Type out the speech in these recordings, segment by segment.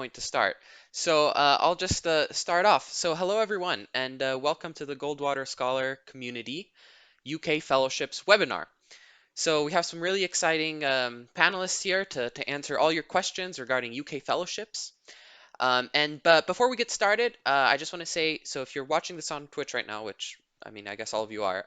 point to start. So I'll just start off. So hello everyone, and welcome to the Goldwater Scholar Community UK Fellowships webinar. So we have some really exciting panelists here to answer all your questions regarding UK fellowships. But before we get started, I just want to say, so if you're watching this on Twitch right now, which I mean, I guess all of you are,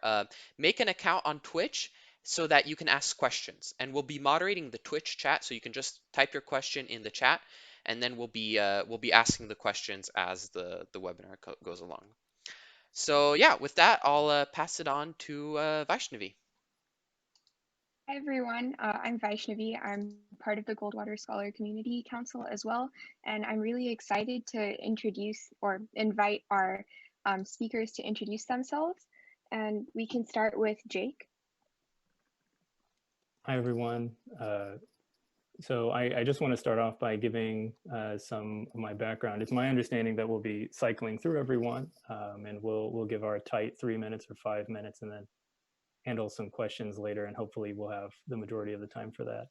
make an account on Twitch so that you can ask questions. And we'll be moderating the Twitch chat, so you can just type your question in the chat, and then we'll be asking the questions as the webinar goes along. So yeah, with that, I'll pass it on to Vaishnavi. Hi everyone, I'm Vaishnavi. I'm part of the Goldwater Scholar Community Council as well, and I'm really excited to introduce or invite our speakers to introduce themselves. And we can start with Jake. Hi, everyone. So I just want to start off by giving some of my background. It's my understanding that we'll be cycling through everyone, and we'll give our tight 3 minutes or 5 minutes, and then handle some questions later, and hopefully we'll have the majority of the time for that.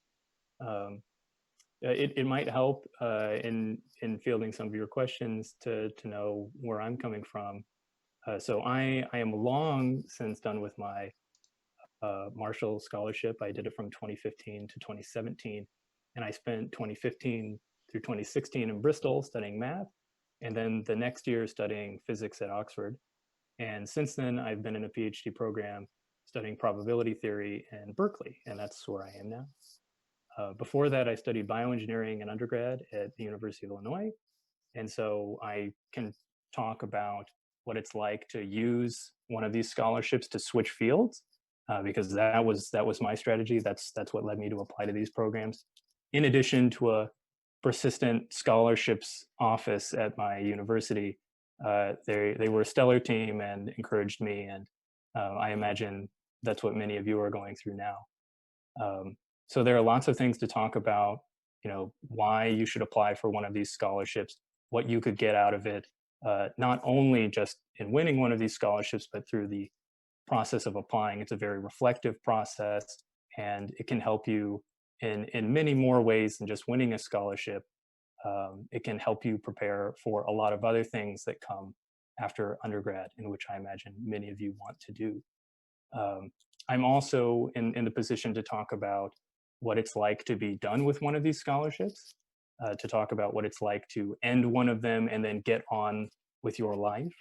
It might help in fielding some of your questions to know where I'm coming from. So I am long since done with my Marshall Scholarship. I did it from 2015 to 2017, and I spent 2015 through 2016 in Bristol studying math, and then the next year studying physics at Oxford. And since then, I've been in a PhD program studying probability theory in Berkeley, and that's where I am now. Before that, I studied bioengineering in undergrad at the University of Illinois, and so I can talk about what it's like to use one of these scholarships to switch fields, because that was my strategy. That's what led me to apply to these programs. In addition to a persistent scholarships office at my university, they were a stellar team and encouraged me, and I imagine that's what many of you are going through now. So there are lots of things to talk about, why you should apply for one of these scholarships, what you could get out of it, not only just in winning one of these scholarships, but through the process of applying. It's a very reflective process, and it can help you in many more ways than just winning a scholarship. It can help you prepare for a lot of other things that come after undergrad, in which I imagine many of you want to do. I'm also in the position to talk about what it's like to be done with one of these scholarships, to talk about what it's like to end one of them and then get on with your life,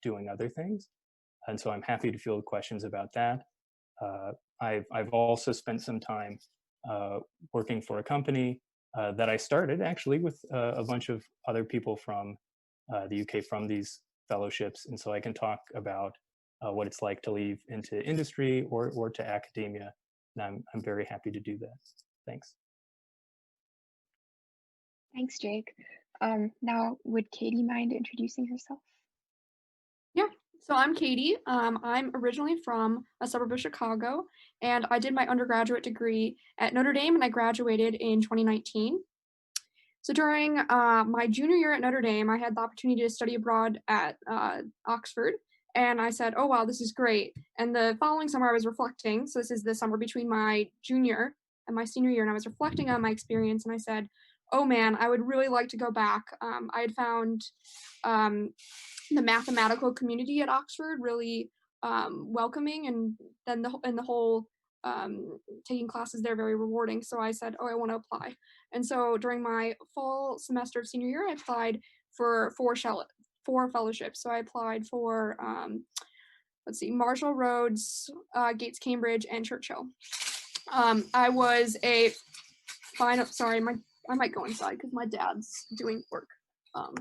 doing other things. And so I'm happy to field questions about that. I've also spent some time working for a company that I started actually with a bunch of other people from the UK from these fellowships. And so I can talk about what it's like to leave into industry or to academia. And I'm very happy to do that. Thanks. Thanks, Jake. Now, would Katie mind introducing herself? Yeah, so I'm Katie. I'm originally from a suburb of Chicago, and I did my undergraduate degree at Notre Dame, and I graduated in 2019. So during my junior year at Notre Dame, I had the opportunity to study abroad at Oxford, and I said, oh, wow, this is great. And the following summer, I was reflecting. So this is the summer between my junior and my senior year, and I was reflecting on my experience, and I said, oh, man, I would really like to go back. I had found the mathematical community at Oxford really welcoming, and then the whole taking classes there very rewarding. So I said, oh, I want to apply. And so during my fall semester of senior year, I applied for four fellowships. So I applied for let's see, Marshall, Rhodes, Gates, Cambridge, and Churchill. I was a final. Sorry, I might go inside because my dad's doing work. Oh,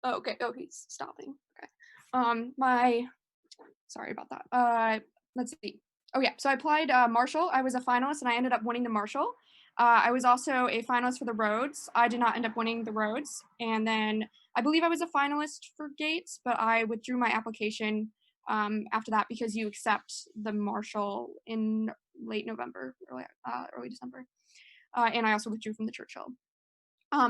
okay. Oh, he's stopping. Okay. Sorry about that. Let's see. Oh yeah. So I applied Marshall. I was a finalist and I ended up winning the Marshall. I was also a finalist for the Rhodes. I did not end up winning the Rhodes. And then I believe I was a finalist for Gates, but I withdrew my application after that because you accept the Marshall in late November, early December. And I also withdrew from the Churchill.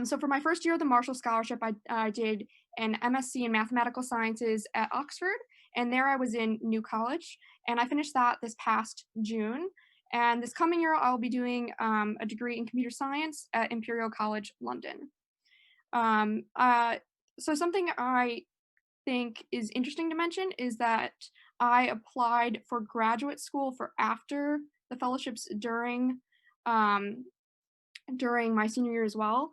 So for my first year of the Marshall Scholarship, I did an MSc in Mathematical Sciences at Oxford, and there I was in New College, and I finished that this past June. And this coming year, I'll be doing a degree in computer science at Imperial College London. So something I think is interesting to mention is that I applied for graduate school for after the fellowships um, during my senior year as well,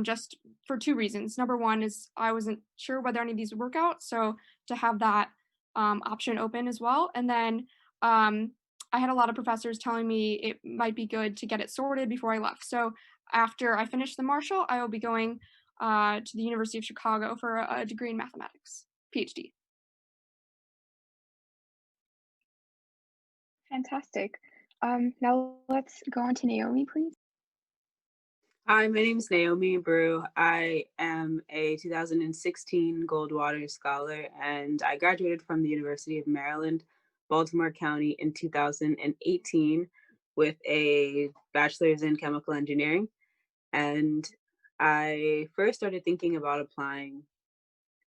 just for two reasons. Number one is I wasn't sure whether any of these would work out, so to have that option open as well. And then um, I had a lot of professors telling me it might be good to get it sorted before I left. So after I finish the Marshall, I will be going to the University of Chicago for a degree in mathematics, PhD. Fantastic. Now let's go on to Naomi, please. Hi, my name is Naomi Brew. I am a 2016 Goldwater Scholar, and I graduated from the University of Maryland, Baltimore County in 2018 with a bachelor's in chemical engineering. And I first started thinking about applying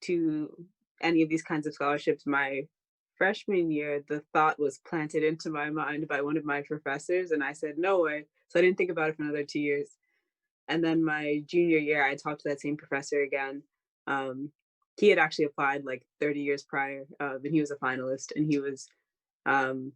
to any of these kinds of scholarships my freshman year. The thought was planted into my mind by one of my professors, and I said, no way. So I didn't think about it for another 2 years. And then my junior year, I talked to that same professor again. He had actually applied like 30 years prior, and he was a finalist. And he was, um,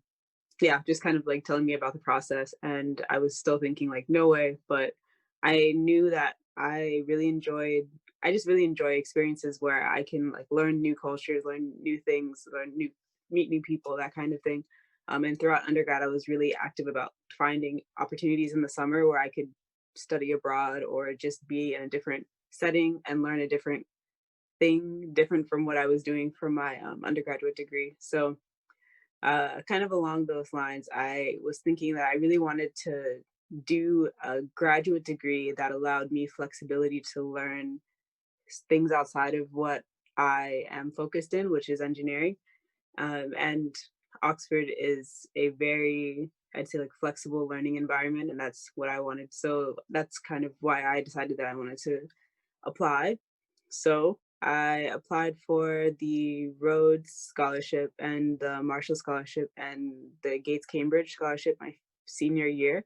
yeah, just kind of like telling me about the process. And I was still thinking like, no way. But I knew that I just really enjoy experiences where I can like learn new cultures, learn new things, meet new people, that kind of thing. And throughout undergrad, I was really active about finding opportunities in the summer where I could study abroad or just be in a different setting and learn a different thing, different from what I was doing for my undergraduate degree. So kind of along those lines, I was thinking that I really wanted to do a graduate degree that allowed me flexibility to learn things outside of what I am focused in, which is engineering. And Oxford is a very, I'd say, like flexible learning environment, and that's what I wanted. So that's kind of why I decided that I wanted to apply. So I applied for the Rhodes Scholarship and the Marshall Scholarship and the Gates Cambridge Scholarship my senior year.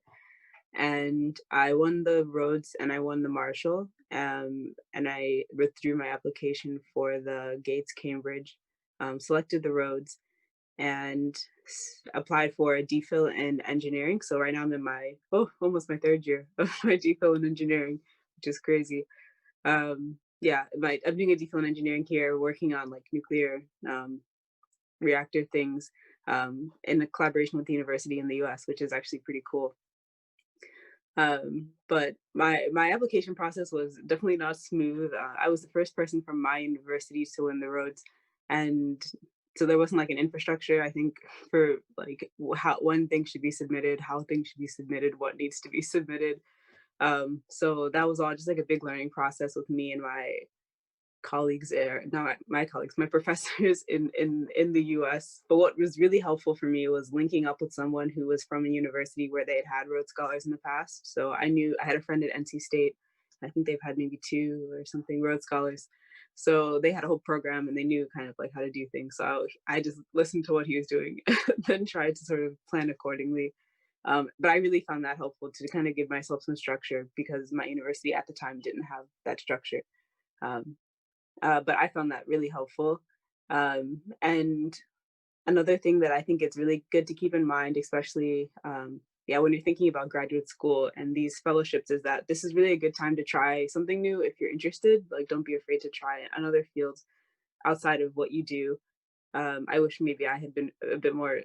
And I won the Rhodes and I won the Marshall. And I withdrew my application for the Gates Cambridge, selected the Rhodes, and applied for a DPhil in engineering. So right now I'm in my almost my third year of my DPhil in engineering, which is crazy. Yeah, I'm doing a DPhil in engineering here, working on like nuclear reactor things in a collaboration with the university in the US, which is actually pretty cool. But my application process was definitely not smooth. I was the first person from my university to win the Rhodes, and so there wasn't like an infrastructure, I think, for like how when things should be submitted, how things should be submitted, what needs to be submitted. So that was all just like a big learning process with me and my colleagues there, not my colleagues, my professors in the US. But what was really helpful for me was linking up with someone who was from a university where they had Rhodes Scholars in the past. So I had a friend at NC State. I think they've had maybe 2 or something Rhodes Scholars. So they had a whole program and they knew kind of like how to do things. So I just listened to what he was doing, then tried to sort of plan accordingly. But I really found that helpful to kind of give myself some structure because my university at the time didn't have that structure. Um, but I found that really helpful. And another thing that I think it's really good to keep in mind, especially when you're thinking about graduate school and these fellowships, is that this is really a good time to try something new if you're interested. Like, don't be afraid to try it on other fields outside of what you do. I wish maybe I had been a bit more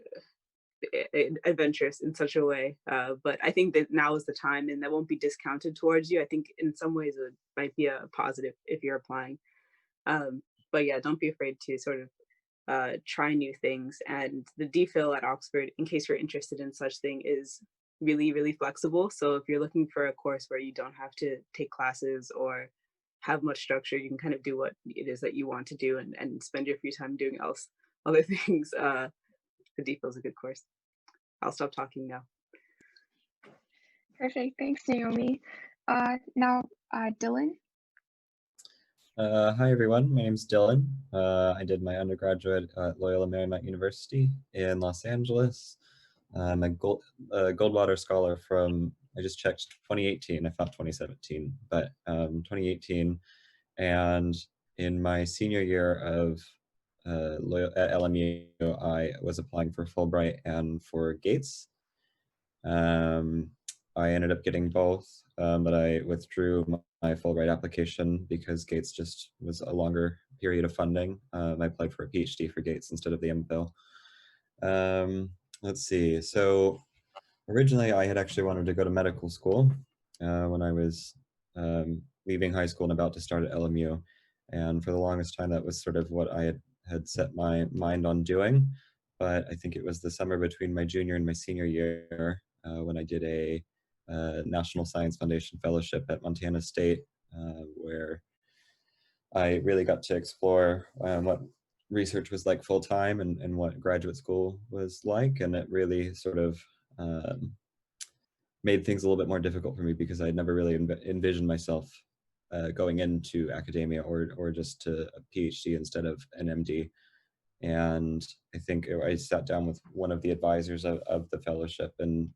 adventurous in such a way, but I think that now is the time, and that won't be discounted towards you. I think in some ways it might be a positive if you're applying. But yeah, don't be afraid to sort of try new things. And the DPhil at Oxford, in case you're interested in such thing, is really, really flexible. So if you're looking for a course where you don't have to take classes or have much structure, you can kind of do what it is that you want to do and spend your free time doing other things. The DPhil is a good course. I'll stop talking now. Perfect. Thanks, Naomi. Now, Dylan. Hi everyone, my name is Dylan. I did my undergraduate at Loyola Marymount University in Los Angeles. I'm a Goldwater Scholar from I just checked 2018. I thought 2017, but 2018. And in my senior year of at LMU, I was applying for Fulbright and for Gates. Um, I ended up getting both, but I withdrew my Fulbright application because Gates just was a longer period of funding. I applied for a PhD for Gates instead of the MPhil. Let's see. So originally, I had actually wanted to go to medical school when I was leaving high school and about to start at LMU. And for the longest time, that was sort of what I had set my mind on doing. But I think it was the summer between my junior and my senior year when I did a National Science Foundation Fellowship at Montana State, where I really got to explore what research was like full time and what graduate school was like. And it really sort of made things a little bit more difficult for me because I'd never really envisioned myself going into academia or just to a PhD instead of an MD. And I think I sat down with one of the advisors of the fellowship, and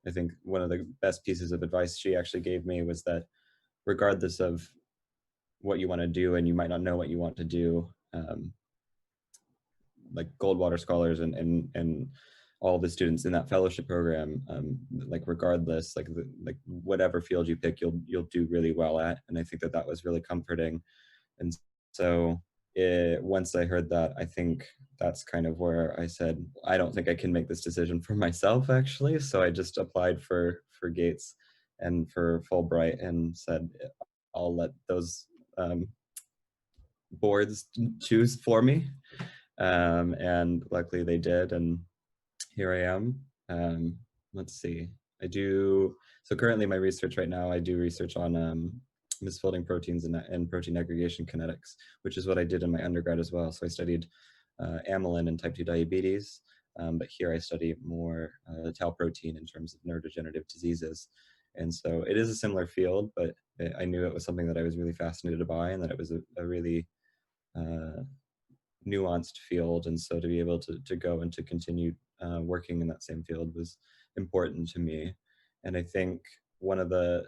I think one of the best pieces of advice she actually gave me was that regardless of what you want to do, and you might not know what you want to do, like Goldwater scholars and all the students in that fellowship program, like regardless, like like whatever field you pick, you'll do really well at. And I think that was really comforting. And so once I heard that, I think that's kind of where I said, I don't think I can make this decision for myself, actually. So I just applied for Gates and for Fulbright and said, I'll let those boards choose for me. And luckily they did, and here I am. Let's see, so currently my research right now, I do research on misfolding proteins and protein aggregation kinetics, which is what I did in my undergrad as well. So I studied amylin and type 2 diabetes, but here I study more tau protein in terms of neurodegenerative diseases. And so it is a similar field, but I knew it was something that I was really fascinated by, and that it was a really nuanced field. And so to be able to go and to continue working in that same field was important to me. And I think one of the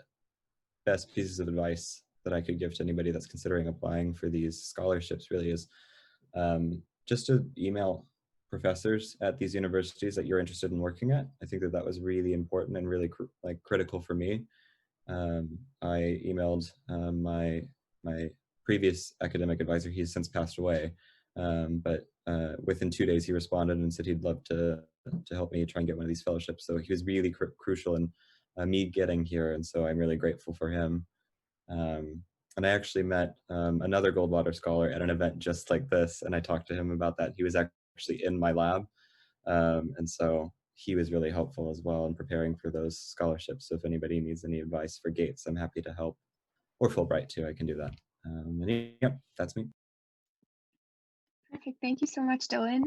best pieces of advice that I could give to anybody that's considering applying for these scholarships really is just to email professors at these universities that you're interested in working at. I think that was really important and really critical for me. I emailed my previous academic advisor. He's since passed away, but within 2 days he responded and said he'd love to help me try and get one of these fellowships. So he was really crucial in me getting here, and so I'm really grateful for him. And I actually met another Goldwater scholar at an event just like this, and I talked to him about that. He was actually in my lab, and so he was really helpful as well in preparing for those scholarships. So if anybody needs any advice for Gates, I'm happy to help, or Fulbright too, I can do that. And yep, that's me. Perfect. Thank you so much, Dylan.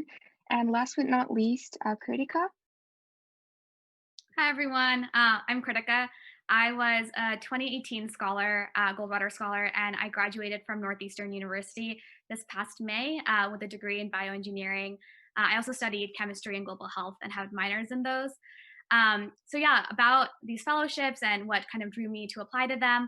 And last but not least, Kritika. Hi, everyone. I'm Kritika. I was a 2018 scholar, Goldwater scholar, and I graduated from Northeastern University this past May with a degree in bioengineering. I also studied chemistry and global health and had minors in those. So yeah, about these fellowships and what kind of drew me to apply to them.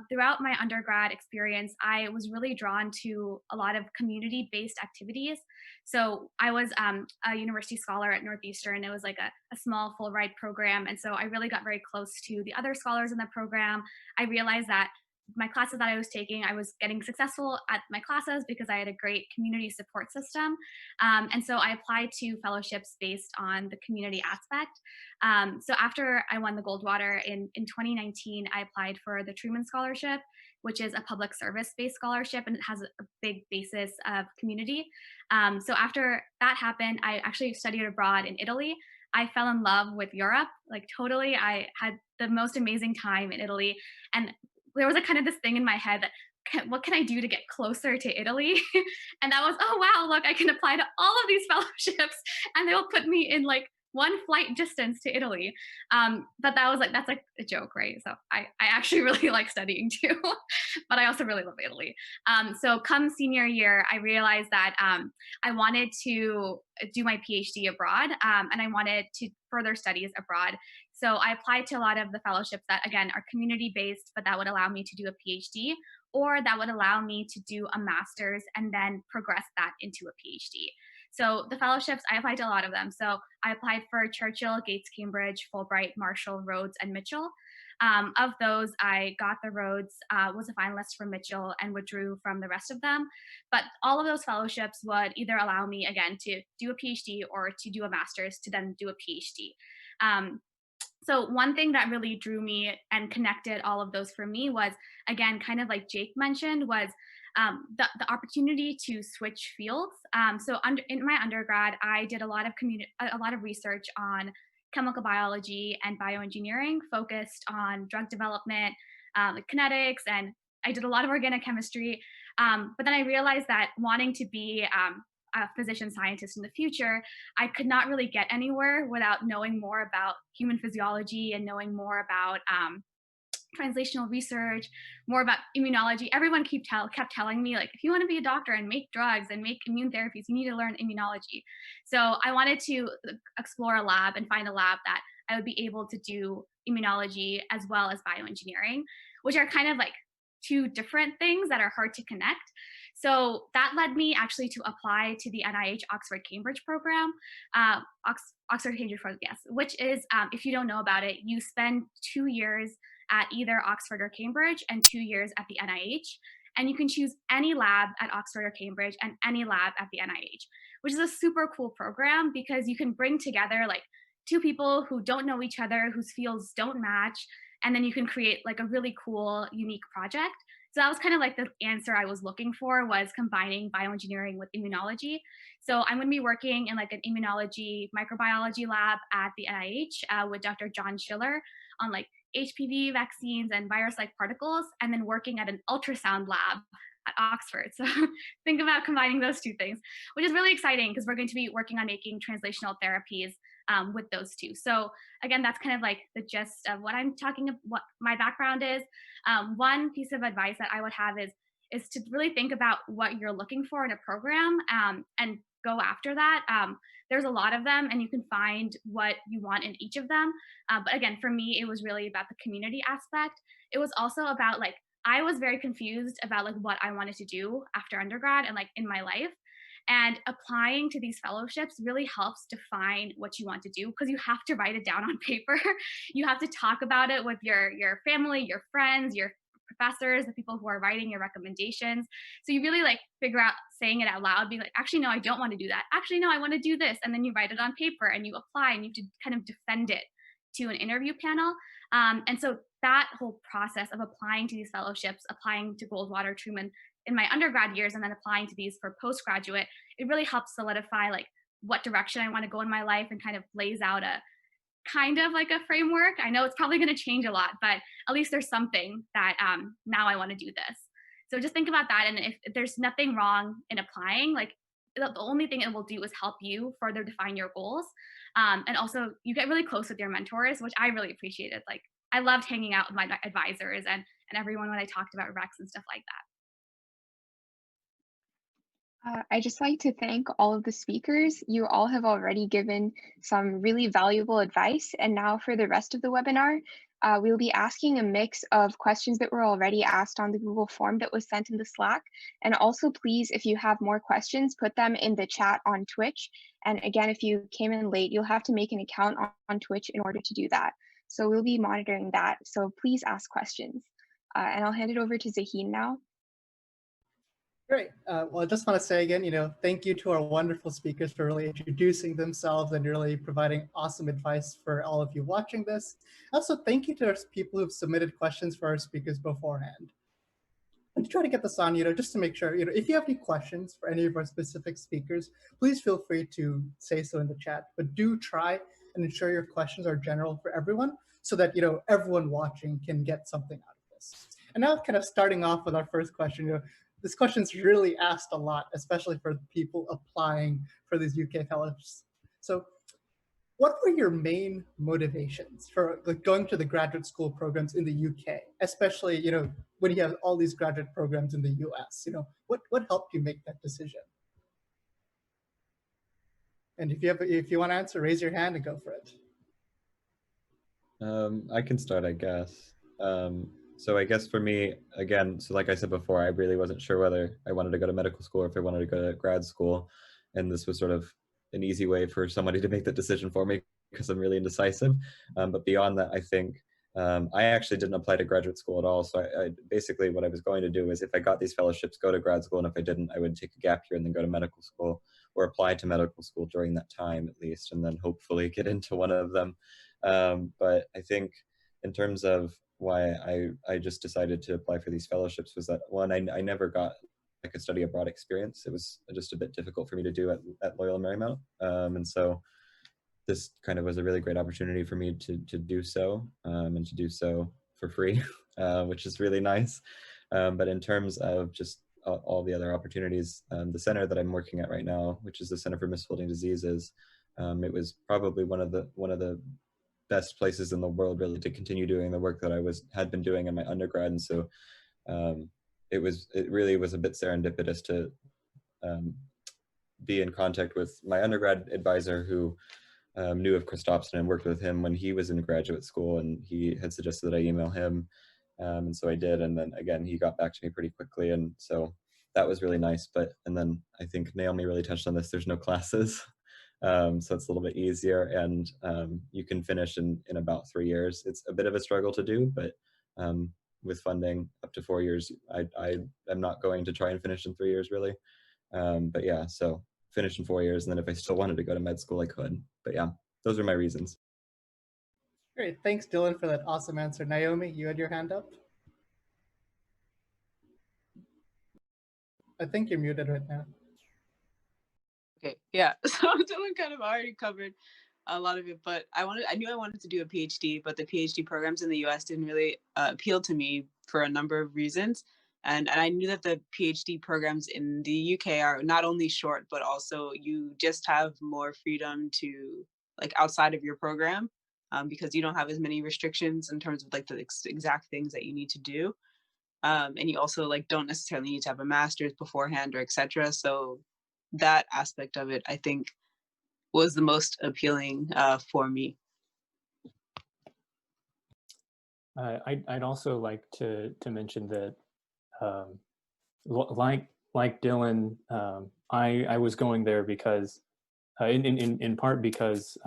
Throughout my undergrad experience, I was really drawn to a lot of community-based activities. So I was a university scholar at Northeastern. It was like a small full ride program. And so I really got very close to the other scholars in the program. I realized that my classes that I was taking, I was getting successful at my classes because I had a great community support system. And so I applied to fellowships based on the community aspect. So after I won the Goldwater in 2019, I applied for the Truman Scholarship, which is a public service-based scholarship, and it has a big basis of community. So after that happened, I actually studied abroad in Italy. I fell in love with Europe, like totally. I had the most amazing time in Italy. And there was a kind of this thing in my head that what can I do to get closer to Italy? And that was, oh, wow, look, I can apply to all of these fellowships and they'll put me in like one flight distance to Italy. But that's like a joke, right? So I actually really like studying too, but I also really love Italy. So come senior year, I realized that I wanted to do my PhD abroad, and I wanted to further studies abroad. So I applied to a lot of the fellowships that, again, are community based, but that would allow me to do a PhD, or that would allow me to do a master's and then progress that into a PhD. So the fellowships, I applied to a lot of them. So I applied for Churchill, Gates, Cambridge, Fulbright, Marshall, Rhodes, and Mitchell. Of those, I got the Rhodes, was a finalist for Mitchell, and withdrew from the rest of them. But all of those fellowships would either allow me, again, to do a PhD or to do a master's to then do a PhD. Um, so one thing that really drew me and connected all of those for me was, again, kind of like Jake mentioned, was the opportunity to switch fields. In my undergrad, I did a lot of research on chemical biology and bioengineering, focused on drug development, like kinetics, and I did a lot of organic chemistry. But then I realized that wanting to be a physician scientist in the future, I could not really get anywhere without knowing more about human physiology and knowing more about translational research, more about immunology. Everyone kept telling me, like, if you want to be a doctor and make drugs and make immune therapies, you need to learn immunology. So I wanted to explore a lab and find a lab that I would be able to do immunology as well as bioengineering, which are kind of like two different things that are hard to connect. So that led me actually to apply to the NIH Oxford Cambridge program, Oxford Cambridge program, yes, which is, if you don't know about it, you spend 2 years at either Oxford or Cambridge and 2 years at the NIH. And you can choose any lab at Oxford or Cambridge and any lab at the NIH, which is a super cool program because you can bring together like two people who don't know each other, whose fields don't match, and then you can create like a really cool, unique project. So that was kind of like the answer I was looking for, was combining bioengineering with immunology. So I'm going to be working in like an immunology microbiology lab at the NIH with Dr. John Schiller on like HPV vaccines and virus-like particles, and then working at an ultrasound lab at Oxford. So think about combining those two things, which is really exciting because we're going to be working on making translational therapies with those two. So again, that's kind of like the gist of what I'm talking about, what my background is. One piece of advice that I would have is to really think about what you're looking for in a program, and go after that. There's a lot of them, and you can find what you want in each of them. But again, for me, it was really about the community aspect. It was also about like, I was very confused about like what I wanted to do after undergrad and like in my life. And applying to these fellowships really helps define what you want to do, because you have to write it down on paper. You have to talk about it with your family, your friends, your professors, the people who are writing your recommendations. So you really like figure out saying it out loud, being like, actually, no, I don't want to do that. Actually, no, I want to do this. And then you write it on paper and you apply and you have to kind of defend it to an interview panel. And so that whole process of applying to these fellowships, applying to Goldwater, Truman in my undergrad years, and then applying to these for postgraduate, it really helps solidify like what direction I want to go in my life, and kind of lays out a kind of like a framework. I know it's probably going to change a lot, but at least there's something that now I want to do this. So just think about that. And if there's nothing wrong in applying, like the only thing it will do is help you further define your goals. And also you get really close with your mentors, which I really appreciated. Like I loved hanging out with my advisors and everyone when I talked about Rex and stuff like that. I just like to thank all of the speakers. You all have already given some really valuable advice. And now for the rest of the webinar, we'll be asking a mix of questions that were already asked on the Google form that was sent in the Slack. And also, please, if you have more questions, put them in the chat on Twitch. And again, if you came in late, you'll have to make an account on Twitch in order to do that. So we'll be monitoring that. So please ask questions. And I'll hand it over to Zaheen now. Great. Well, I just want to say again, thank you to our wonderful speakers for really introducing themselves and really providing awesome advice for all of you watching this. Also, thank you to our people who've submitted questions for our speakers beforehand. And to try to get this on, just to make sure, if you have any questions for any of our specific speakers, please feel free to say so in the chat. But do try and ensure your questions are general for everyone, so that everyone watching can get something out of this. And now, kind of starting off with our first question, this question's really asked a lot, especially for people applying for these UK fellows. So what were your main motivations for going to the graduate school programs in the UK, especially, when you have all these graduate programs in the US? What helped you make that decision? And if you want to answer, raise your hand and go for it. I can start, I guess. So I guess for me, again, so like I said before, I really wasn't sure whether I wanted to go to medical school or if I wanted to go to grad school. And this was sort of an easy way for somebody to make that decision for me because I'm really indecisive. But beyond that, I think I actually didn't apply to graduate school at all. So I basically what I was going to do is if I got these fellowships, go to grad school. And if I didn't, I would take a gap year and then go to medical school or apply to medical school during that time at least, and then hopefully get into one of them. But I think in terms of why I just decided to apply for these fellowships was that one, I never got like a study abroad experience. It was just a bit difficult for me to do at Loyola Marymount. And so this kind of was a really great opportunity for me to do so and to do so for free, which is really nice. But in terms of just all the other opportunities, the center that I'm working at right now, which is the Center for Misfolding Diseases, it was probably one of the best places in the world really to continue doing the work that I had been doing in my undergrad. And so it really was a bit serendipitous to be in contact with my undergrad advisor who knew of Chris Dobson and worked with him when he was in graduate school, and he had suggested that I email him. And so I did, and then again, he got back to me pretty quickly, and so that was really nice. And then I think Naomi really touched on this, there's no classes. So it's a little bit easier, and you can finish in about 3 years. It's a bit of a struggle to do, but with funding up to 4 years, I am not going to try and finish in 3 years really. But yeah, so finish in 4 years, and then if I still wanted to go to med school, I could. But yeah, those are my reasons. Great. Thanks, Dylan, for that awesome answer. Naomi, you had your hand up? I think you're muted right now. Okay, yeah. So Dylan kind of already covered a lot of it, but I knew I wanted to do a PhD, but the PhD programs in the US didn't really appeal to me for a number of reasons. And I knew that the PhD programs in the UK are not only short, but also you just have more freedom to like outside of your program because you don't have as many restrictions in terms of like the exact things that you need to do. And you also like don't necessarily need to have a master's beforehand or etc. So that aspect of it, I think, was the most appealing for me. I'd also like to mention that, like Dylan, I was going there because, in part because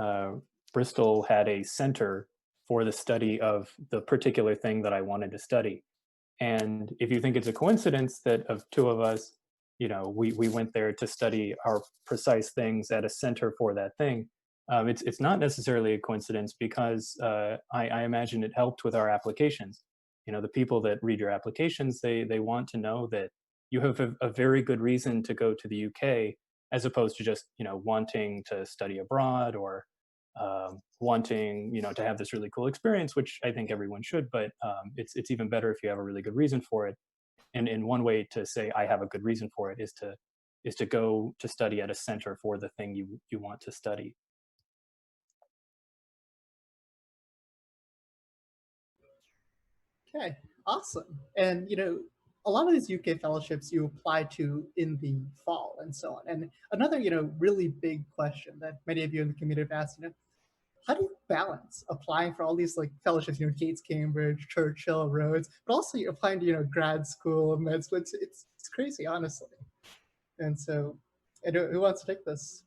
Bristol had a center for the study of the particular thing that I wanted to study. And if you think it's a coincidence that of two of us, we went there to study our precise things at a center for that thing, it's not necessarily a coincidence because I imagine it helped with our applications. The people that read your applications, they want to know that you have a very good reason to go to the UK as opposed to just wanting to study abroad or wanting to have this really cool experience, which I think everyone should. But it's even better if you have a really good reason for it. And one way to say I have a good reason for it is to go to study at a center for the thing you want to study. Okay, awesome. And a lot of these UK fellowships you apply to in the fall and so on. And another really big question that many of you in the community have asked, how do you balance applying for all these like fellowships, Gates, Cambridge, Churchill, Rhodes, but also you're applying to grad school, med school. It's crazy, honestly. And so, who wants to take this?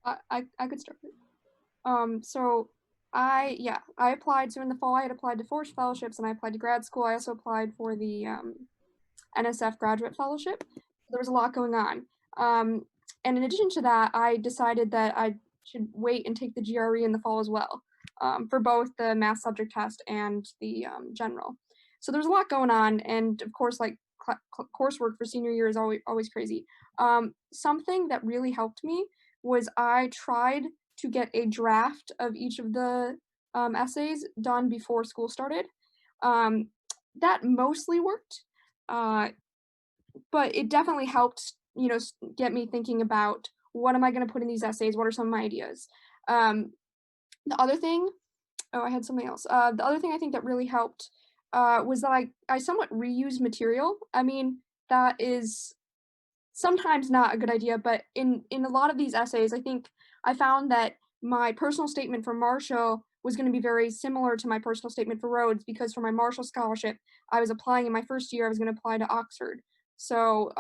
I could start it. So I applied. So in the fall, I had applied to 4 fellowships, and I applied to grad school. I also applied for the NSF graduate fellowship. There was a lot going on. And in addition to that, I decided that I should wait and take the GRE in the fall as well, for both the math subject test and the general. So there's a lot going on, and of course, like coursework for senior year is always crazy. Something that really helped me was I tried to get a draft of each of the essays done before school started. That mostly worked, but it definitely helped, get me thinking about what am I going to put in these essays? What are some of my ideas? The other thing, I had something else. The other thing I think that really helped was that I somewhat reuse material. I mean, that is sometimes not a good idea, but in a lot of these essays, I think I found that my personal statement from Marshall was going to be very similar to my personal statement for Rhodes, because for my Marshall Scholarship, I was applying in my first year, I was going to apply to Oxford. So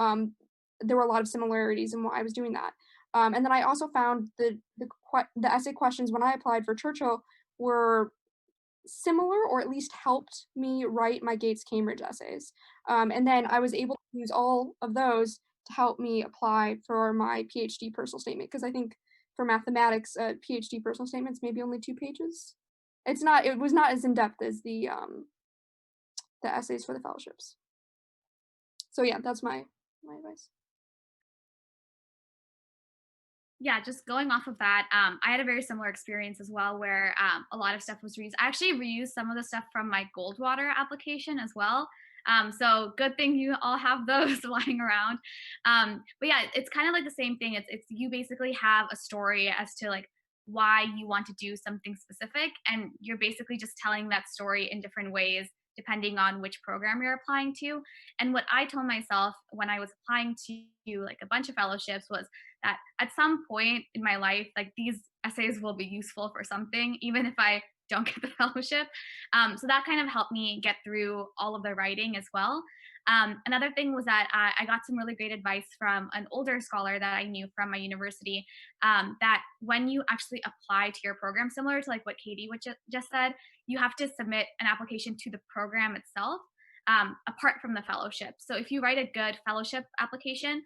there were a lot of similarities in why I was doing that. And then I also found the essay questions when I applied for Churchill were similar, or at least helped me write my Gates Cambridge essays. And then I was able to use all of those to help me apply for my PhD personal statement, because I think for mathematics, PhD personal statements maybe only 2 pages. It was not as in depth as the essays for the fellowships. So yeah, that's my advice. Yeah, just going off of that, I had a very similar experience as well, where a lot of stuff was reused. I actually reused some of the stuff from my Goldwater application as well. So good thing you all have those lying around. But yeah, it's kind of like the same thing. It's you basically have a story as to like why you want to do something specific, and you're basically just telling that story in different ways depending on which program you're applying to. And what I told myself when I was applying to like a bunch of fellowships was that at some point in my life, like these essays will be useful for something, even if I don't get the fellowship. So that kind of helped me get through all of the writing as well. Another thing was that I got some really great advice from an older scholar that I knew from my university, that when you actually apply to your program, similar to like what Katie just said, you have to submit an application to the program itself, apart from the fellowship. So if you write a good fellowship application,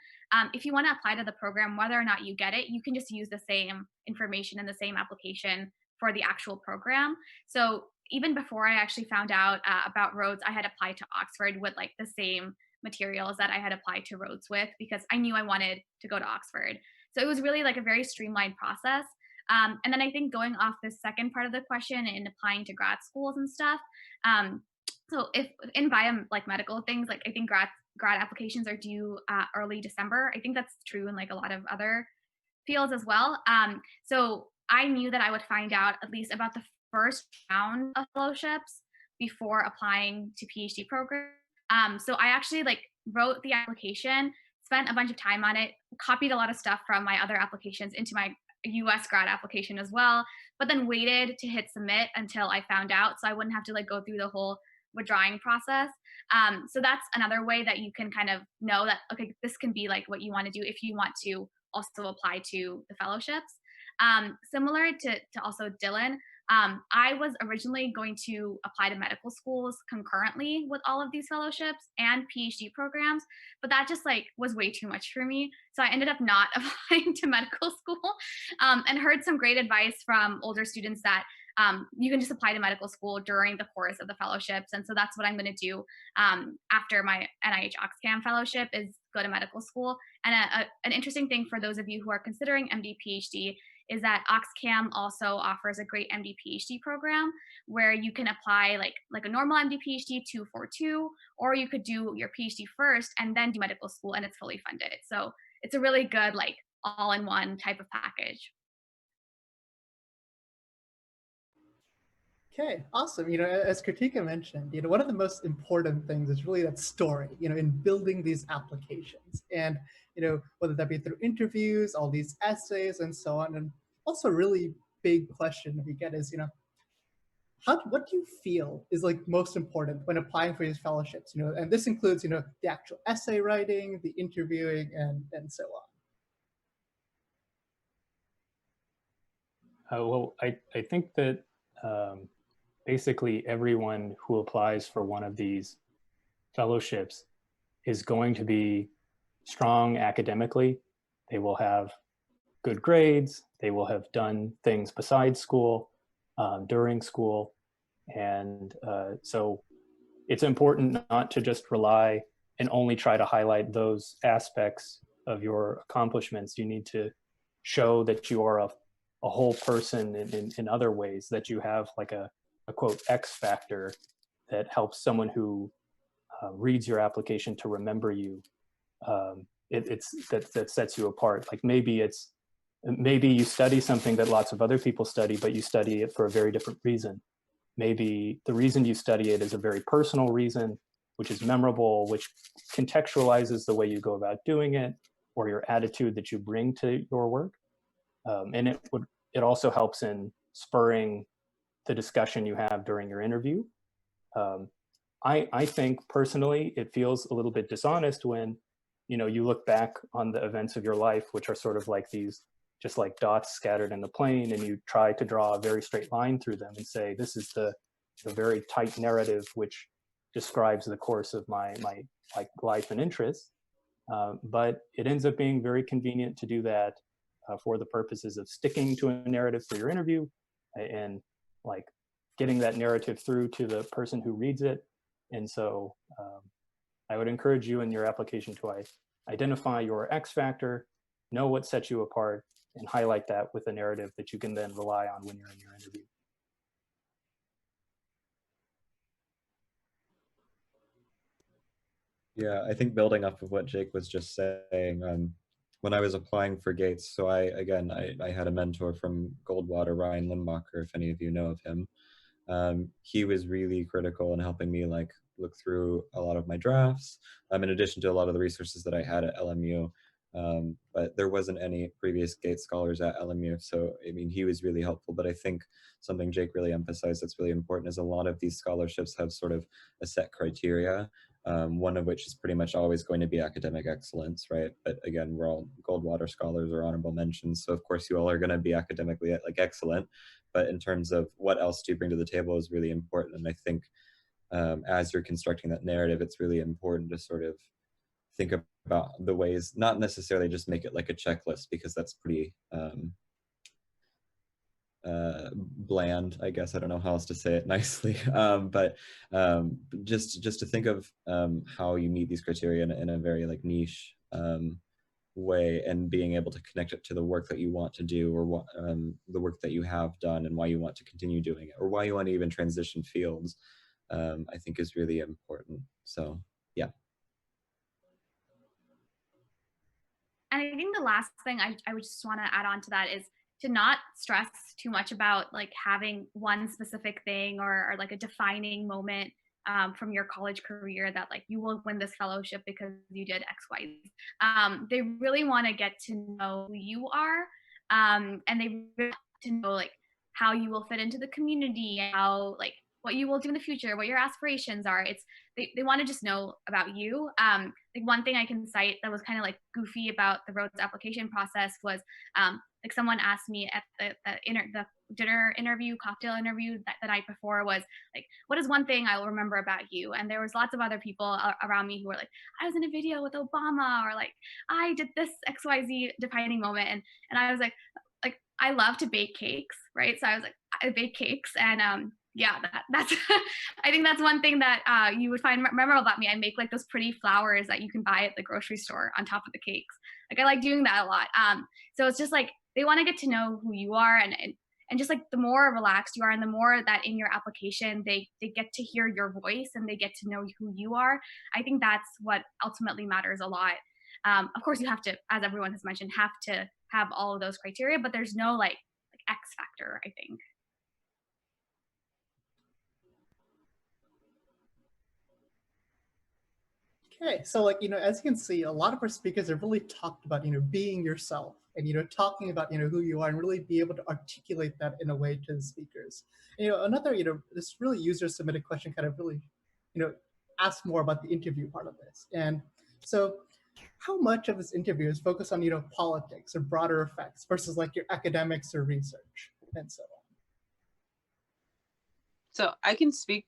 if you want to apply to the program, whether or not you get it, you can just use the same information in the same application for the actual program. So even before I actually found out about Rhodes, I had applied to Oxford with like the same materials that I had applied to Rhodes with, because I knew I wanted to go to Oxford. So it was really like a very streamlined process. And then I think going off the second part of the question and applying to grad schools and stuff, so if in bio like medical things, like I think grad applications are due early December. I think that's true in like a lot of other fields as well. So I knew that I would find out at least about the first round of fellowships before applying to PhD program. So I actually like wrote the application, spent a bunch of time on it, copied a lot of stuff from my other applications into my US grad application as well, but then waited to hit submit until I found out, so I wouldn't have to like go through the whole withdrawing process. So that's another way that you can kind of know that, okay, this can be like what you want to do if you want to also apply to the fellowships. Similar to also Dylan, I was originally going to apply to medical schools concurrently with all of these fellowships and PhD programs, but that just like was way too much for me. So I ended up not applying to medical school, and heard some great advice from older students that you can just apply to medical school during the course of the fellowships. And so that's what I'm going to do after my NIH OxCam fellowship, is go to medical school. And an interesting thing for those of you who are considering MD PhD is that OxCam also offers a great MD PhD program where you can apply like a normal MD PhD 242, or you could do your PhD first and then do medical school, and it's fully funded. So it's a really good like all-in-one type of package. Okay, awesome. As Kritika mentioned, one of the most important things is really that story, in building these applications. And, whether that be through interviews, all these essays and so on. And also a really big question we get is, what do you feel is like most important when applying for these fellowships? And this includes, the actual essay writing, the interviewing, and so on. Well, I think that basically everyone who applies for one of these fellowships is going to be strong academically. They will have good grades. They will have done things besides school, during school. And so it's important not to just rely and only try to highlight those aspects of your accomplishments. You need to show that you are a whole person in other ways, that you have like a quote X factor that helps someone who reads your application to remember you. That sets you apart. Like maybe you study something that lots of other people study, but you study it for a very different reason. Maybe the reason you study it is a very personal reason, which is memorable, which contextualizes the way you go about doing it, or your attitude that you bring to your work. And it also helps in spurring the discussion you have during your interview. I think personally it feels a little bit dishonest when, you know, you look back on the events of your life, which are sort of like these, just like dots scattered in the plane, and you try to draw a very straight line through them and say, this is the very tight narrative which describes the course of my like life and interests. But it ends up being very convenient to do that for the purposes of sticking to a narrative for your interview and like getting that narrative through to the person who reads it. And so I would encourage you in your application to identify your X factor, know what sets you apart, and highlight that with a narrative that you can then rely on when you're in your interview. Yeah, I think building off of what Jake was just saying, when I was applying for Gates, so I had a mentor from Goldwater, Ryan Limbacher, if any of you know of him. He was really critical in helping me like look through a lot of my drafts, in addition to a lot of the resources that I had at LMU. But there wasn't any previous Gates scholars at LMU, so I mean, he was really helpful. But I think something Jake really emphasized that's really important is a lot of these scholarships have sort of a set criteria, one of which is pretty much always going to be academic excellence, right? But again, we're all Goldwater scholars or honorable mentions, so of course you all are going to be academically like excellent. But in terms of what else do you bring to the table is really important. And I think as you're constructing that narrative, it's really important to sort of think about the ways, not necessarily just make it like a checklist, because that's pretty bland, I guess. I don't know how else to say it nicely. But just to think of how you meet these criteria in a very like niche way, and being able to connect it to the work that you want to do, or what the work that you have done and why you want to continue doing it, or why you want to even transition fields, I think is really important. So yeah. And I think the last thing I would just want to add on to that is to not stress too much about like having one specific thing or like a defining moment from your college career that like you will win this fellowship because you did X, Y, Z. They really want to get to know who you are, and they really want to know like how you will fit into the community, how like what you will do in the future, what your aspirations are. They want to just know about you. Like one thing I can cite that was kind of like goofy about the Rhodes application process was like someone asked me at the dinner interview, cocktail interview the night before was like, what is one thing I will remember about you? And there was lots of other people around me who were like, I was in a video with Obama, or like I did this XYZ defining moment. And I was like I love to bake cakes, right? So I was like, I bake cakes, and yeah, that's I think that's one thing that you would find memorable about me. I make like those pretty flowers that you can buy at the grocery store on top of the cakes. Like I like doing that a lot. So it's just like they want to get to know who you are, and just like the more relaxed you are, and the more that in your application they get to hear your voice and they get to know who you are. I think that's what ultimately matters a lot. Of course, you have to, as everyone has mentioned, have to have all of those criteria, but there's no like X factor, I think. Okay, so like, as you can see, a lot of our speakers have really talked about, being yourself and, talking about, who you are, and really be able to articulate that in a way to the speakers. And, another, this really user submitted question kind of really, ask more about the interview part of this. And so how much of this interview is focused on, politics or broader effects versus like your academics or research and so on? So I can speak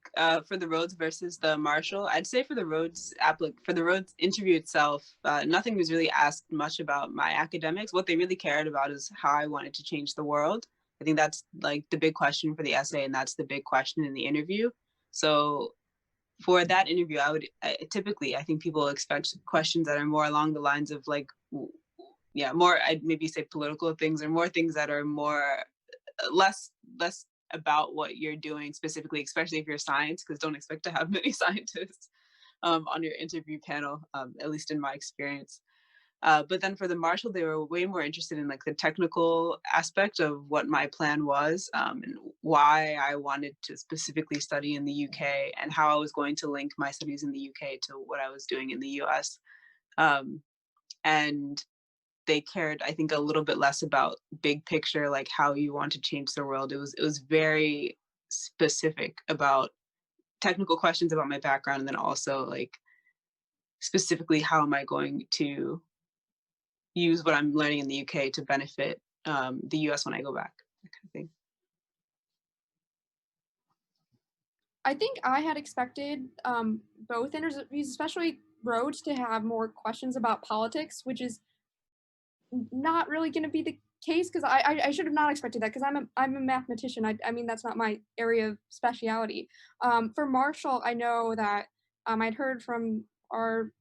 for the Rhodes versus the Marshall. I'd say for the Rhodes interview itself, nothing was really asked much about my academics. What they really cared about is how I wanted to change the world. I think that's like the big question for the essay, and that's the big question in the interview. So for that interview, I think people expect questions that are more along the lines of like, yeah, more, I'd maybe say political things, or more things that are more less about what you're doing specifically, especially if you're science, because don't expect to have many scientists on your interview panel, at least in my experience. But then for the Marshall, they were way more interested in like the technical aspect of what my plan was, and why I wanted to specifically study in the UK, and how I was going to link my studies in the UK to what I was doing in the US. And they cared, I think, a little bit less about big picture, like how you want to change the world. It was very specific about technical questions about my background, and then also like specifically how am I going to use what I'm learning in the UK to benefit the US when I go back, that kind of thing. I think I had expected both interviews, especially Rhodes, to have more questions about politics, which is not really going to be the case because I should have not expected that because I'm a mathematician. I mean that's not my area of speciality. For Marshall, I know that I'd heard from our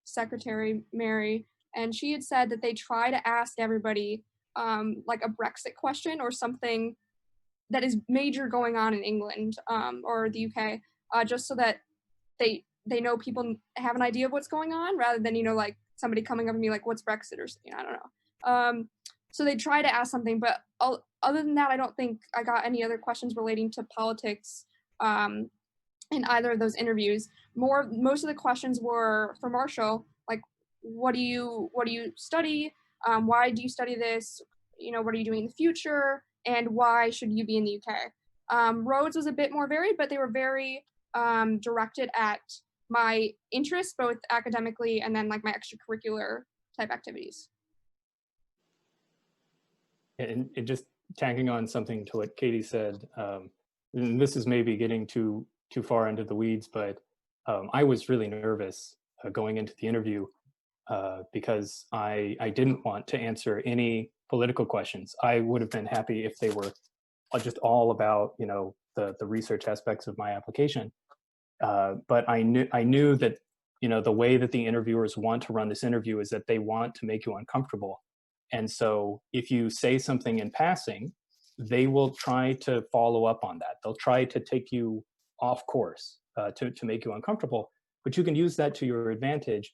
secretary Mary, and she had said that they try to ask everybody like a Brexit question or something that is major going on in England or the UK, just so that they know people have an idea of what's going on rather than like somebody coming up and me like what's Brexit or something. I don't know. So they try to ask something, but other than that, I don't think I got any other questions relating to politics in either of those interviews. Most of the questions were for Marshall, like what do you study? Why do you study this? What are you doing in the future? And why should you be in the UK? Rhodes was a bit more varied, but they were very directed at my interests, both academically and then like my extracurricular type activities. And just tagging on something to what Katie said, and this is maybe getting too far into the weeds, but I was really nervous going into the interview because I didn't want to answer any political questions. I would have been happy if they were just all about the research aspects of my application. But I knew that the way that the interviewers want to run this interview is that they want to make you uncomfortable. And so if you say something in passing, they will try to follow up on that. They'll try to take you off course to make you uncomfortable. But you can use that to your advantage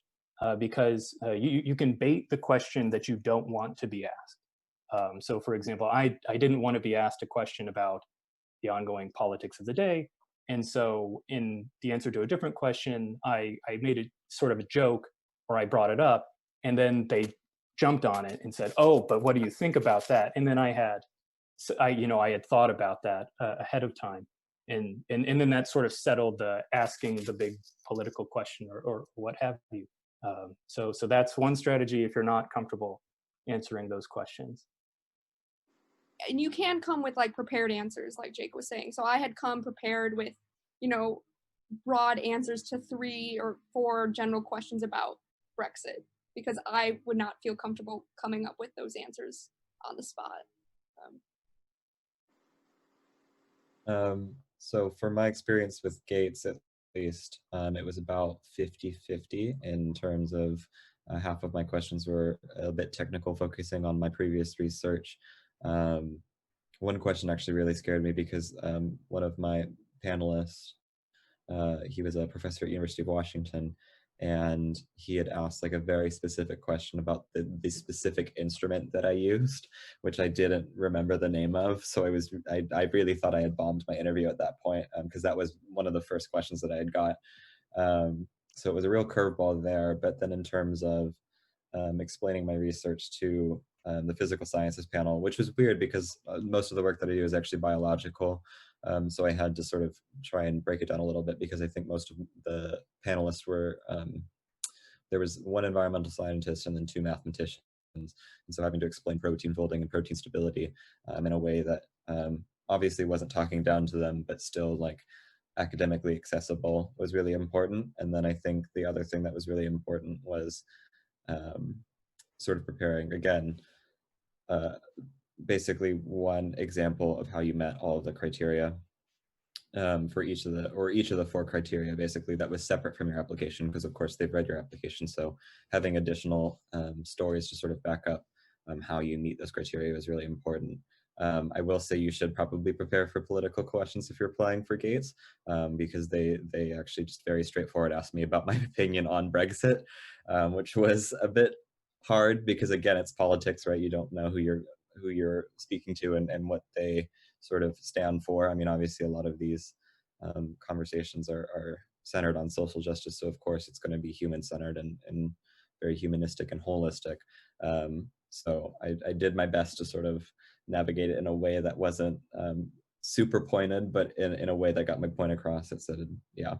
because you can bait the question that you don't want to be asked. So for example, I didn't want to be asked a question about the ongoing politics of the day. And so in the answer to a different question, I made it sort of a joke, or I brought it up, and then they jumped on it and said, "Oh, but what do you think about that?" And then I had thought about that ahead of time, and then that sort of settled the asking the big political question or what have you. So that's one strategy if you're not comfortable answering those questions. And you can come with like prepared answers, like Jake was saying. So I had come prepared with, broad answers to 3 or 4 general questions about Brexit because I would not feel comfortable coming up with those answers on the spot. So for my experience with Gates, at least, it was about 50-50 in terms of half of my questions were a bit technical, focusing on my previous research. One question actually really scared me because one of my panelists, he was a professor at University of Washington, and he had asked like a very specific question about the specific instrument that I used, which I didn't remember the name of. So I really thought I had bombed my interview at that point because that was one of the first questions that I had got. So it was a real curveball there. But then in terms of explaining my research to the physical sciences panel, which was weird because most of the work that I do is actually biological. So I had to sort of try and break it down a little bit because I think most of the panelists were, there was one environmental scientist and then 2 mathematicians. And so having to explain protein folding and protein stability in a way that obviously wasn't talking down to them, but still like academically accessible was really important. And then I think the other thing that was really important was sort of preparing, again, basically one example of how you met all of the criteria for each of the 4 criteria, basically, that was separate from your application, because of course they've read your application. So having additional stories to sort of back up how you meet those criteria is really important. I will say you should probably prepare for political questions if you're applying for Gates, because they actually just very straightforward asked me about my opinion on Brexit, which was a bit hard because again, it's politics, right? You don't know who you're speaking to and what they sort of stand for. I mean, obviously a lot of these conversations are centered on social justice, so of course it's going to be human-centered and very humanistic and holistic. So I did my best to sort of navigate it in a way that wasn't super pointed, but in a way that got my point across. It said, yeah.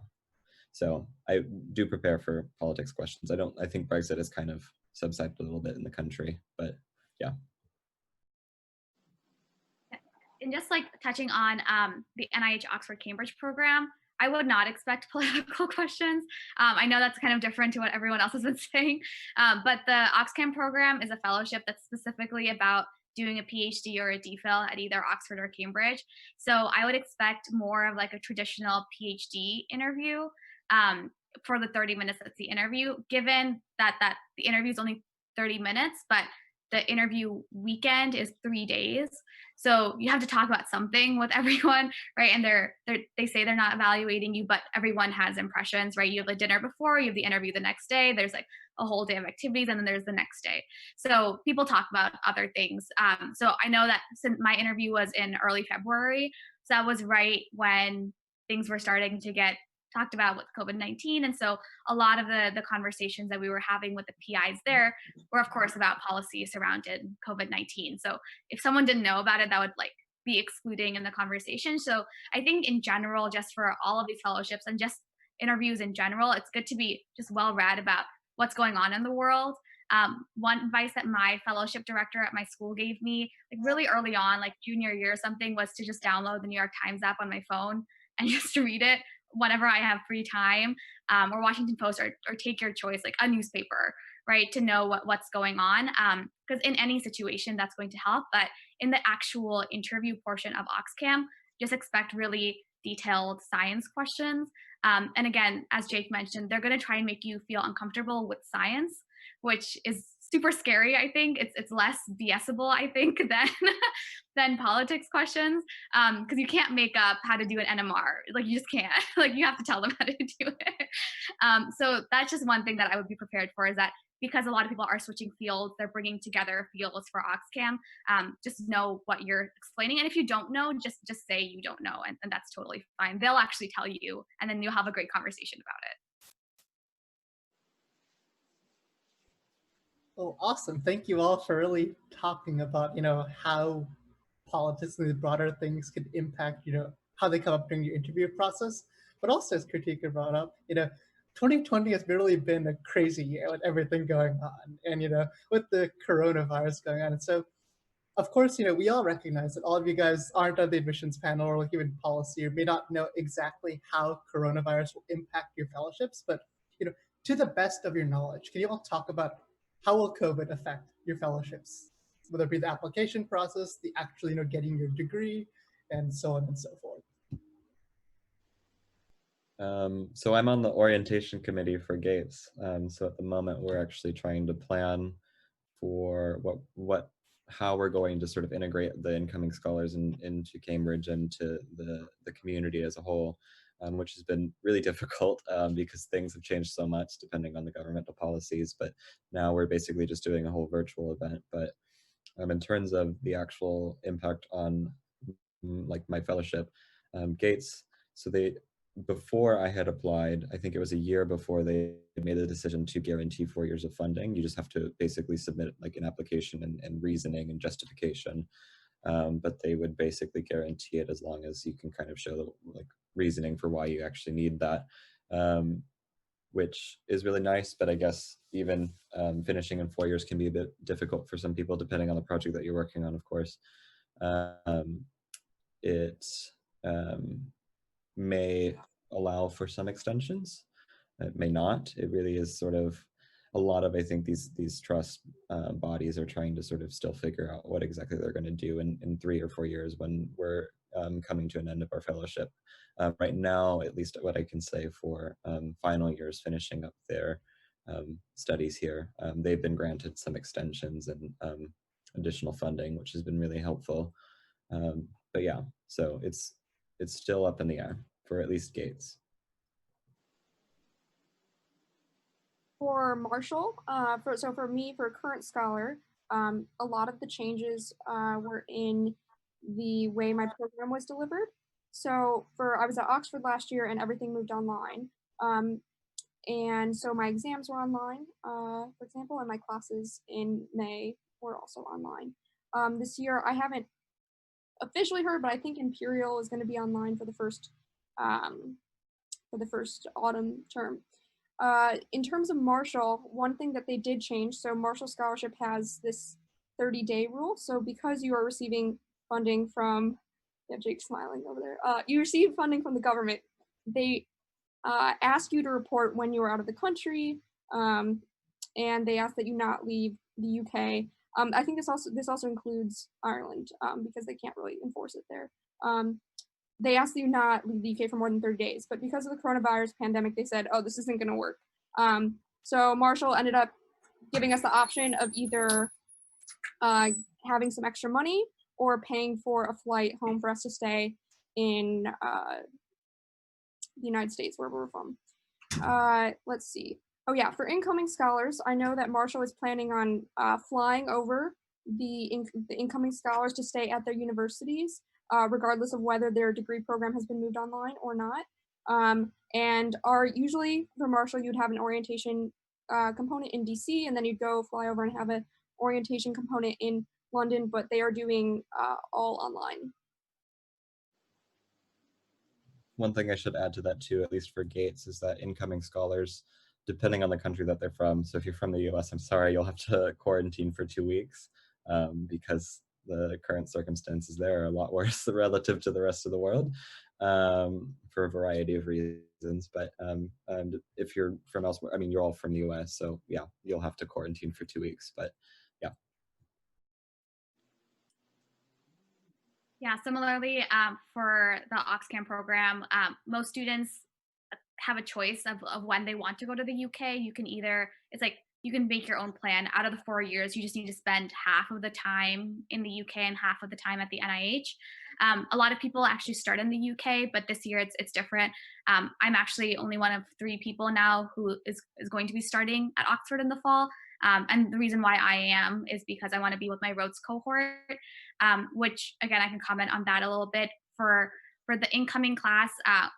So I do prepare for politics questions. I think Brexit has kind of subsided a little bit in the country, but yeah. And just like touching on the NIH Oxford Cambridge program, I would not expect political questions. I know that's kind of different to what everyone else has been saying, but the OxCam program is a fellowship that's specifically about doing a PhD or a DPhil at either Oxford or Cambridge. So I would expect more of like a traditional PhD interview for the 30 minutes that's the interview, given that the interview is only 30 minutes, but the interview weekend is 3 days. So you have to talk about something with everyone, right? And they say they're not evaluating you, but everyone has impressions, right? You have the dinner before, you have the interview the next day. There's like a whole day of activities, and then there's the next day. So people talk about other things. So I know that since my interview was in early February, so that was right when things were starting to get talked about with COVID-19. And so a lot of the conversations that we were having with the PIs there were, of course, about policy surrounding COVID-19. So if someone didn't know about it, that would like be excluding in the conversation. So I think in general, just for all of these fellowships and just interviews in general, it's good to be just well read about what's going on in the world. One advice that my fellowship director at my school gave me, like really early on, like junior year or something, was to just download the New York Times app on my phone and just read it whenever I have free time, or Washington Post, or take your choice, like a newspaper, right, to know what's going on. Because in any situation, that's going to help. But in the actual interview portion of OxCam, just expect really detailed science questions. And again, as Jake mentioned, they're going to try and make you feel uncomfortable with science, which is super scary. I think it's less BSable, I think, than than politics questions, because you can't make up how to do an NMR. Like you just can't. Like you have to tell them how to do it. So that's just one thing that I would be prepared for, is that because a lot of people are switching fields, they're bringing together fields for OxCam. Just know what you're explaining, and if you don't know, just say you don't know, and that's totally fine. They'll actually tell you, and then you'll have a great conversation about it. Oh, awesome. Thank you all for really talking about, how politics and the broader things could impact, how they come up during your interview process. But also, as Kritika brought up, 2020 has really been a crazy year with everything going on, and with the coronavirus going on. And so, of course, we all recognize that all of you guys aren't on the admissions panel or like even policy, or may not know exactly how coronavirus will impact your fellowships. But to the best of your knowledge, can you all talk about how will COVID affect your fellowships, whether it be the application process, the actually getting your degree, and so on and so forth? So I'm on the orientation committee for Gates. So at the moment, we're actually trying to plan for how we're going to sort of integrate the incoming scholars into Cambridge and to the community as a whole, which has been really difficult because things have changed so much depending on the governmental policies. But now we're basically just doing a whole virtual event. But in terms of the actual impact on like my fellowship, Gates, so before I had applied, I think it was a year before they made the decision to guarantee 4 years of funding. You just have to basically submit like an application and reasoning and justification. But they would basically guarantee it as long as you can kind of show the like reasoning for why you actually need that, which is really nice. But I guess even finishing in 4 years can be a bit difficult for some people, depending on the project that you're working on, of course. It may allow for some extensions. It may not. It really is sort of a lot of, I think these trust bodies are trying to sort of still figure out what exactly they're going to do in 3 or 4 years when we're coming to an end of our fellowship. Right now, at least what I can say for final years finishing up their studies here, they've been granted some extensions and additional funding, which has been really helpful. But yeah, so it's still up in the air for at least Gates. For Marshall, for me, for a current scholar, a lot of the changes were in the way my program was delivered. So I was at Oxford last year and everything moved online. And so my exams were online, for example, and my classes in May were also online. This year I haven't officially heard, but I think Imperial is going to be online for the first autumn term. In terms of Marshall, one thing that they did change, so Marshall Scholarship has this 30-day rule. So because you are receiving funding from, yeah, Jake's smiling over there. You receive funding from the government. They ask you to report when you are out of the country, and they ask that you not leave the UK. I think this also includes Ireland because they can't really enforce it there. They asked you not leave the UK for more than 30 days, but because of the coronavirus pandemic, they said, oh, this isn't going to work. So Marshall ended up giving us the option of either having some extra money or paying for a flight home for us to stay in the United States, where we're from. Let's see. Oh yeah, for incoming scholars, I know that Marshall is planning on flying over the incoming scholars to stay at their universities, regardless of whether their degree program has been moved online or not. And usually for Marshall, you'd have an orientation component in DC, and then you'd go fly over and have an orientation component in London, but they are doing all online. One thing I should add to that too, at least for Gates, is that incoming scholars, depending on the country that they're from, so if you're from the US, I'm sorry, you'll have to quarantine for 2 weeks because the current circumstances there are a lot worse relative to the rest of the world for a variety of reasons. But and if you're from elsewhere, I mean, you're all from the US, so yeah, you'll have to quarantine for 2 weeks, but yeah. Yeah, similarly, for the OxCam program, most students have a choice of when they want to go to the UK. You can either, it's like, you can make your own plan. Out of the 4 years, you just need to spend half of the time in the UK and half of the time at the NIH. A lot of people actually start in the UK, but this year it's different. I'm actually only one of 3 people now who is going to be starting at Oxford in the fall. And the reason why I am is because I want to be with my Rhodes cohort, which again, I can comment on that a little bit. For the incoming class,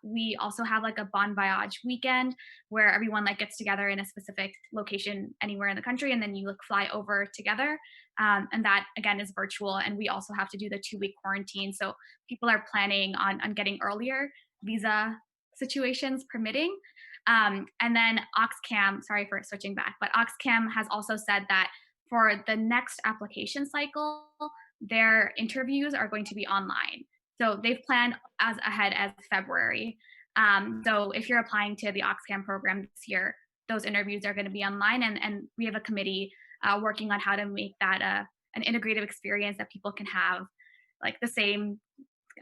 we also have like a bon voyage weekend where everyone like gets together in a specific location anywhere in the country, and then you like fly over together. And that again is virtual, and we also have to do the 2-week quarantine. So people are planning on getting earlier, visa situations permitting. And then OxCam, sorry for switching back, but OxCam has also said that for the next application cycle, their interviews are going to be online. So they've planned as ahead as February. So if you're applying to the OxCam program this year, those interviews are going to be online, and we have a committee working on how to make that an integrative experience that people can have like the same,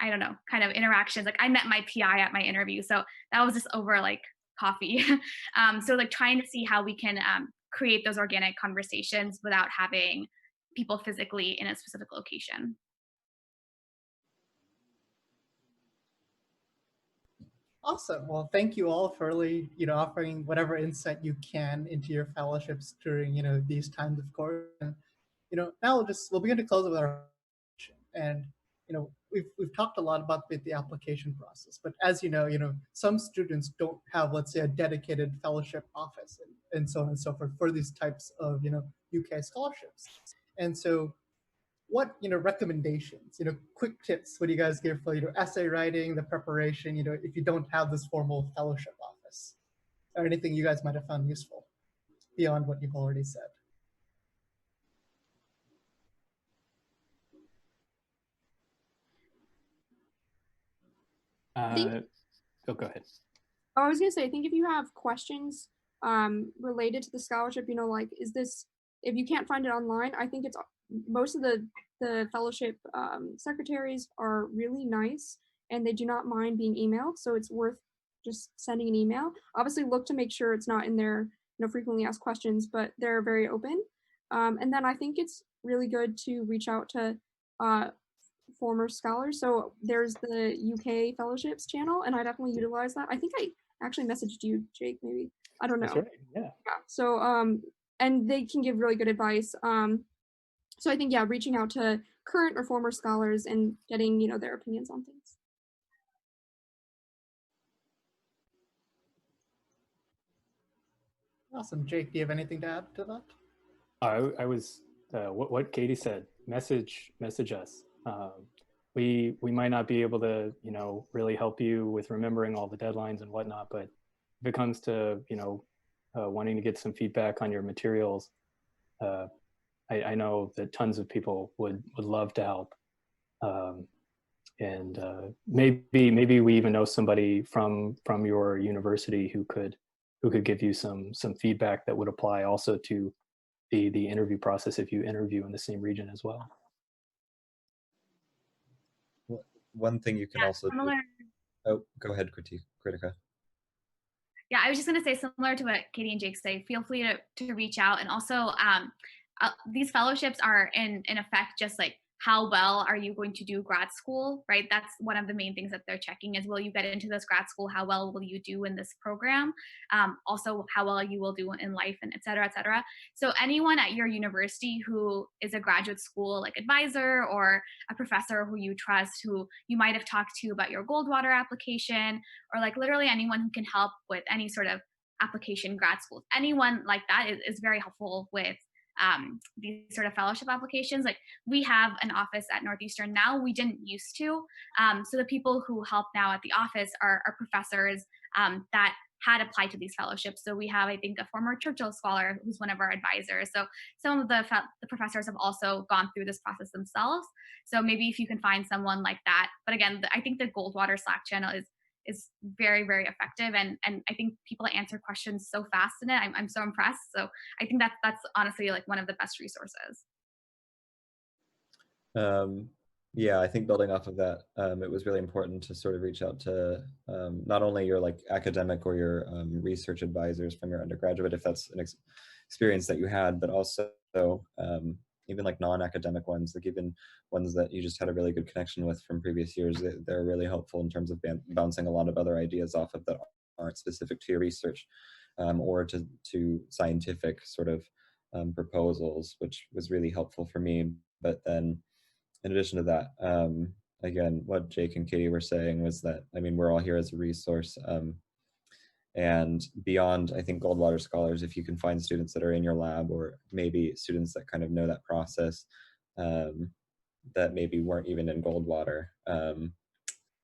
I don't know, kind of interactions. Like I met my PI at my interview, so that was just over like coffee. So like trying to see how we can create those organic conversations without having people physically in a specific location. Awesome. Well, thank you all for really, offering whatever insight you can into your fellowships during, these times of course. And, now we'll begin to close with our, and, we've talked a lot about the application process, but as some students don't have, let's say, a dedicated fellowship office and so on and so forth for these types of, UK scholarships. And so what recommendations, quick tips would you guys give for essay writing, the preparation, if you don't have this formal fellowship office, or anything you guys might have found useful beyond what you've already said? Go ahead. I was gonna say, I think if you have questions related to the scholarship, like, is this, if you can't find it online, I think it's most of the fellowship secretaries are really nice and they do not mind being emailed, so it's worth just sending an email. Obviously, look to make sure it's not in their frequently asked questions, but they're very open. And then I think it's really good to reach out to former scholars. So there's the UK fellowships channel, and I definitely utilize that. I think I actually messaged you, Jake, maybe. I don't know. That's right. Yeah. So and they can give really good advice. So I think, yeah, reaching out to current or former scholars and getting, their opinions on things. Awesome. Jake, do you have anything to add to that? I was what Katie said. Message us. we might not be able to, you know, really help you with remembering all the deadlines and whatnot, but if it comes to, you know, wanting to get some feedback on your materials, uh, I know that tons of people would love to help. Um, and maybe we even know somebody from your university who could give you some feedback that would apply also to the interview process if you interview in the same region as well. One thing you can Yeah, also do. similar. Oh, go ahead, Kritika. Yeah, I was just going to say, similar to what Katie and Jake say, feel free to reach out. And also, these fellowships are in effect just like, how well are you going to do grad school, right? That's one of the main things that they're checking is, will you get into this grad school? How well will you do in this program? Also, how well you will do in life, and et cetera, et cetera. So anyone at your university who is a graduate school like advisor or a professor who you trust, who you might have talked to about your Goldwater application, or like literally anyone who can help with any sort of application, grad schools, anyone like that is very helpful with these sort of fellowship applications. Like, we have an office at Northeastern now, we didn't used to. So the people who help now at the office are professors that had applied to these fellowships. So we have, I think, a former Churchill scholar who's one of our advisors. So some of the professors have also gone through this process themselves. So maybe if you can find someone like that. But again, I think the Goldwater Slack channel is very, very effective, and I think people answer questions so fast in it. I'm so impressed. So I think that's honestly like one of the best resources. Yeah, I think building off of that, it was really important to sort of reach out to not only your like academic or your research advisors from your undergraduate, if that's an experience that you had, but also even like non-academic ones, like even ones that you just had a really good connection with from previous years. They're really helpful in terms of bouncing a lot of other ideas off of that aren't specific to your research or to scientific sort of proposals, which was really helpful for me. But then in addition to that, again, what Jake and Katie were saying was that, I mean, we're all here as a resource. And beyond, I think, Goldwater scholars, if you can find students that are in your lab, or maybe students that kind of know that process, that maybe weren't even in Goldwater,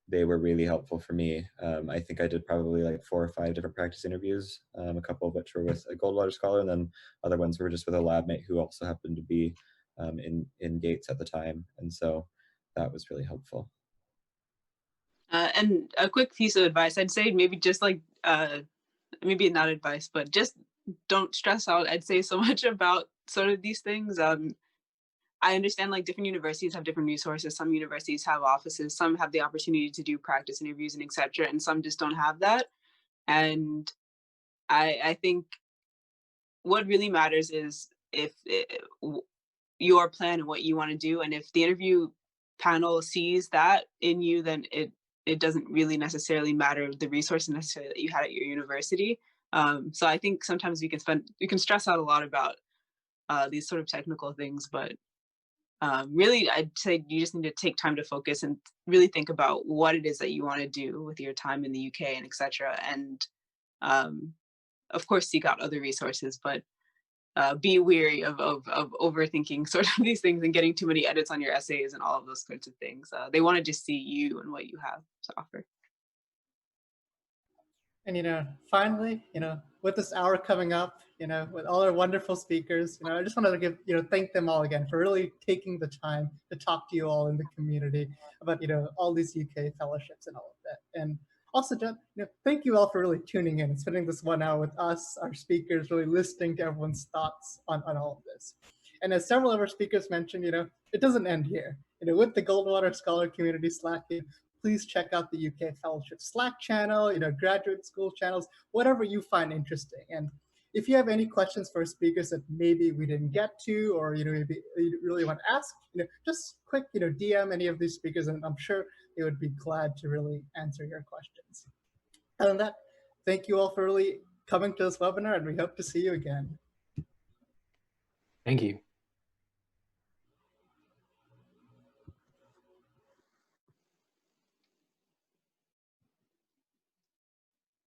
they were really helpful for me. I think I did probably like 4 or 5 different practice interviews, a couple of which were with a Goldwater scholar, and then other ones were just with a lab mate who also happened to be in Gates at the time. And so that was really helpful. And a quick piece of advice, I'd say maybe just like, maybe not advice, but just don't stress out, I'd say, so much about sort of these things. I understand like different universities have different resources. Some universities have offices, some have the opportunity to do practice interviews and etc. And some just don't have that. And I think what really matters is if your plan and what you want to do. And if the interview panel sees that in you, then it doesn't really necessarily matter the resources necessarily that you had at your university. So I think sometimes you can stress out a lot about these sort of technical things, but really, I'd say you just need to take time to focus and really think about what it is that you want to do with your time in the UK and etc. And of course, seek out other resources, but be weary of overthinking sort of these things and getting too many edits on your essays and all of those sorts of things. They want to just see you and what you have to offer. And finally, with this hour coming up, with all our wonderful speakers, I just wanted to thank them all again for really taking the time to talk to you all in the community about, all these UK fellowships and all of that. And also, thank you all for really tuning in and spending this 1 hour with us, our speakers, really listening to everyone's thoughts on all of this. And as several of our speakers mentioned, it doesn't end here. With the Goldwater Scholar Community Slack, please check out the UK Fellowship Slack channel, graduate school channels, whatever you find interesting. And if you have any questions for speakers that maybe we didn't get to, or maybe you really want to ask, just quick, DM any of these speakers, and I'm sure they would be glad to really answer your questions. Other than that, thank you all for really coming to this webinar, and we hope to see you again. Thank you.